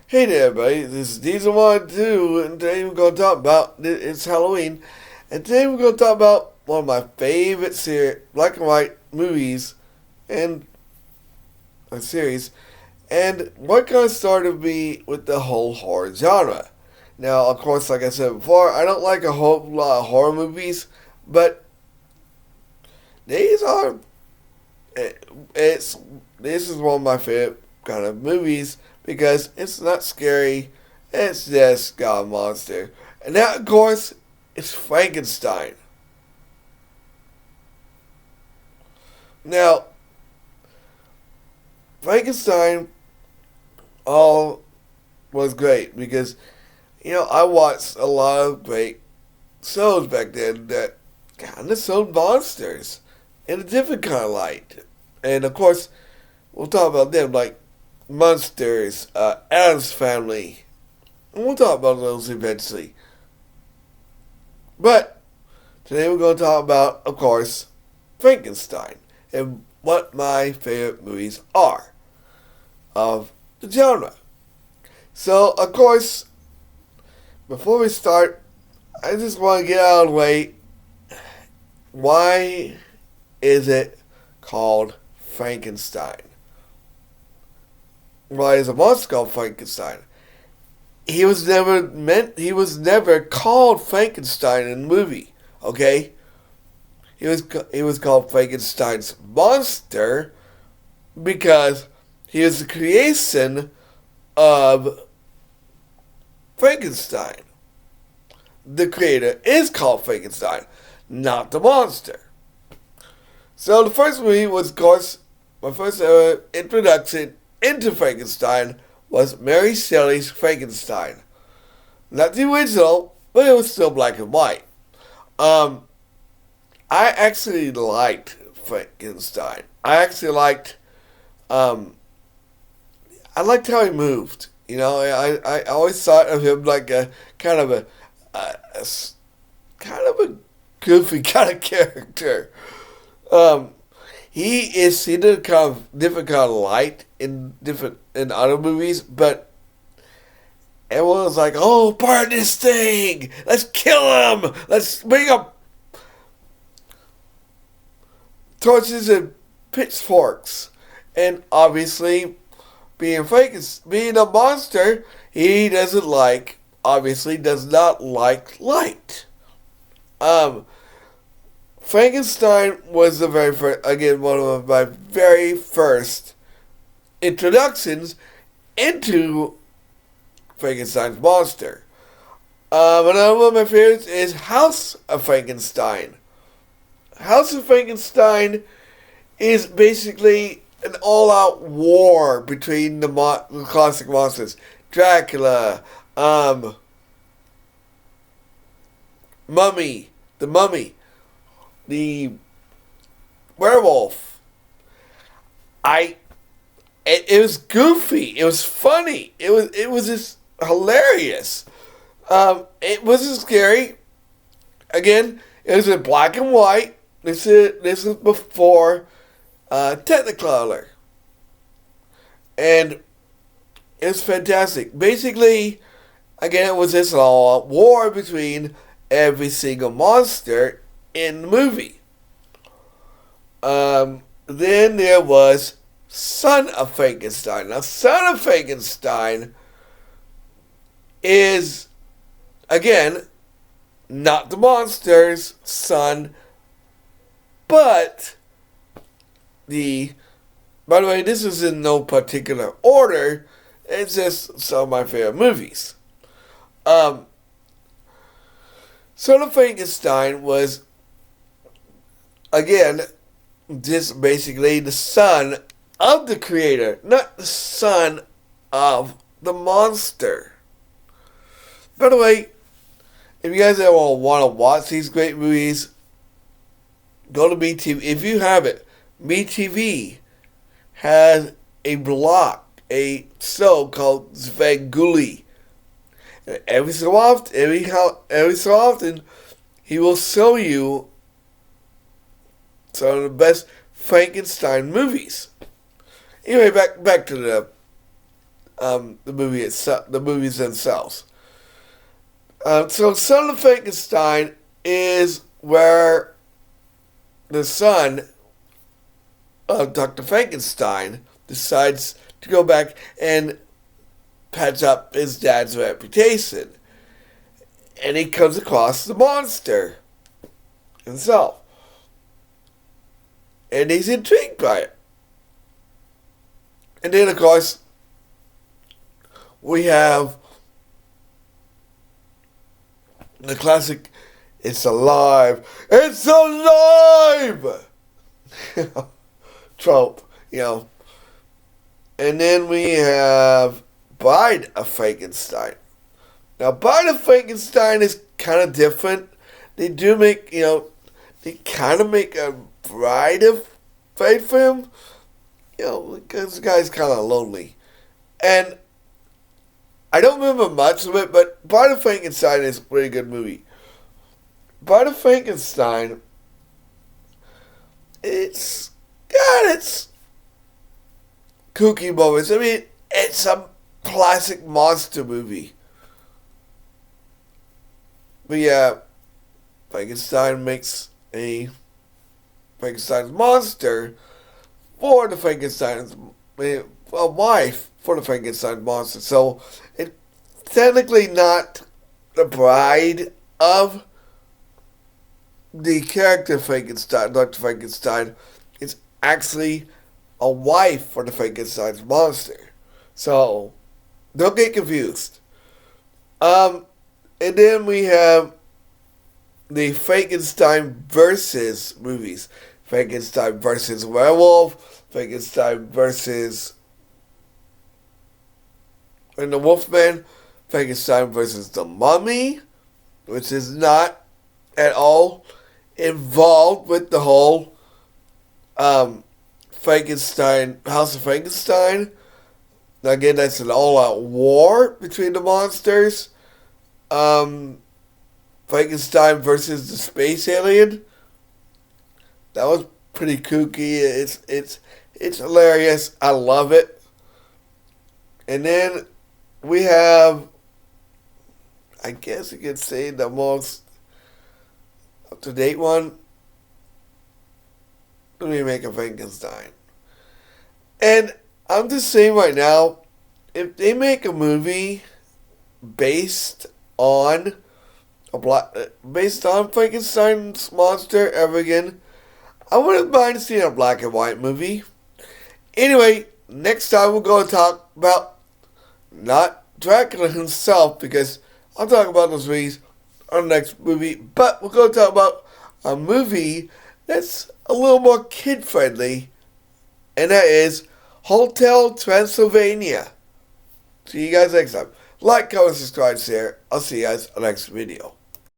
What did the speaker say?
Hey there, everybody. This is Diesel12, and today we're going to talk about it's Halloween, and today we're going to talk about one of my favorite black and white movies and a series, and what kind of started me with the whole horror genre. Now, of course, like I said before, I don't like a whole lot of horror movies, but these are it's this is one of my favorite kind of movies because it's not scary. It's just got a monster, and that of course is Frankenstein. Now, Frankenstein all was great because I watched a lot of great shows back then that kind of showed monsters in a different kind of light, and of course we'll talk about them like Monsters, Addams Family, and we'll talk about those eventually. But today we're going to talk about, of course, Frankenstein and what my favorite movies are of the genre. So, of course, before we start, I just want to get out of the way. Why is it called Frankenstein? Why is a monster called Frankenstein? He was never called Frankenstein in the movie, okay? He was called Frankenstein's monster because he was the creation of Frankenstein. The creator is called Frankenstein, not the monster. So the first movie was, of course, my first ever introduction into Frankenstein was Mary Shelley's Frankenstein. Not the original, but it was still black and white. I actually liked Frankenstein. I liked how he moved. I always thought of him like a kind of a goofy kind of character. He is seen in a kind of different kind of light in other movies, but everyone was like, "Oh, part this thing! Let's kill him! Let's bring up torches and pitchforks." And obviously, being a monster, he does not like light. Frankenstein was the very first, again, one of my very first introductions into Frankenstein's monster. Another one of my favorites is House of Frankenstein. House of Frankenstein is basically an all-out war between the classic monsters. Dracula, the Mummy, the werewolf. It was goofy. It was funny. It was just hilarious. It wasn't scary. Again, it was in black and white. This is before Technicolor, and it was fantastic. Basically, again, it was this all war between every single monster in the movie. Then there was Son of Frankenstein. Now, Son of Frankenstein is, again, not the monster's son, but by the way, this is in no particular order. It's just some of my favorite movies. Son of Frankenstein was, again, just basically the son of the creator, not the son of the monster. By the way, if you guys ever want to watch these great movies, go to MeTV. If you have it, MeTV has a show called Svengoolie. And every so often, he will show you some of the best Frankenstein movies. Anyway, back to the the movies themselves. So Son of Frankenstein is where the son of Dr. Frankenstein decides to go back and patch up his dad's reputation. And he comes across the monster himself. And he's intrigued by it. And then, of course, we have the classic, "It's alive! It's alive!" trope, And then we have Bride of Frankenstein. Now, Bride of Frankenstein is kind of different. They do make, they kind of make a bride of Frankenstein film, because the guy's kind of lonely. And I don't remember much of it, but Bride of Frankenstein is a pretty good movie. Bride of Frankenstein, it's kooky moments. I mean, it's a classic monster movie. But yeah, Frankenstein makes a Frankenstein's monster for the Frankenstein's a wife for the Frankenstein monster. So it's technically not the bride of the character Frankenstein, Dr. Frankenstein. It's actually a wife for the Frankenstein's monster. So don't get confused. And then we have the Frankenstein versus movies. Frankenstein versus Werewolf, Frankenstein versus and the Wolfman, Frankenstein versus the Mummy, which is not at all involved with the whole Frankenstein, House of Frankenstein. Now again, that's an all-out war between the monsters. Frankenstein versus the space alien. That was pretty kooky. It's hilarious. I love it. And then we have, I guess you could say, the most up-to-date one. Let me make a Frankenstein. And I'm just saying right now, if they make a movie based on Frankenstein's monster ever again, I wouldn't mind seeing a black and white movie. Anyway, next time we're going to talk about not Dracula himself, because I'll talk about those movies on the next movie, but we're going to talk about a movie that's a little more kid-friendly, and that is Hotel Transylvania. See you guys next time. Like, comment, subscribe, share. I'll see you guys on the next video.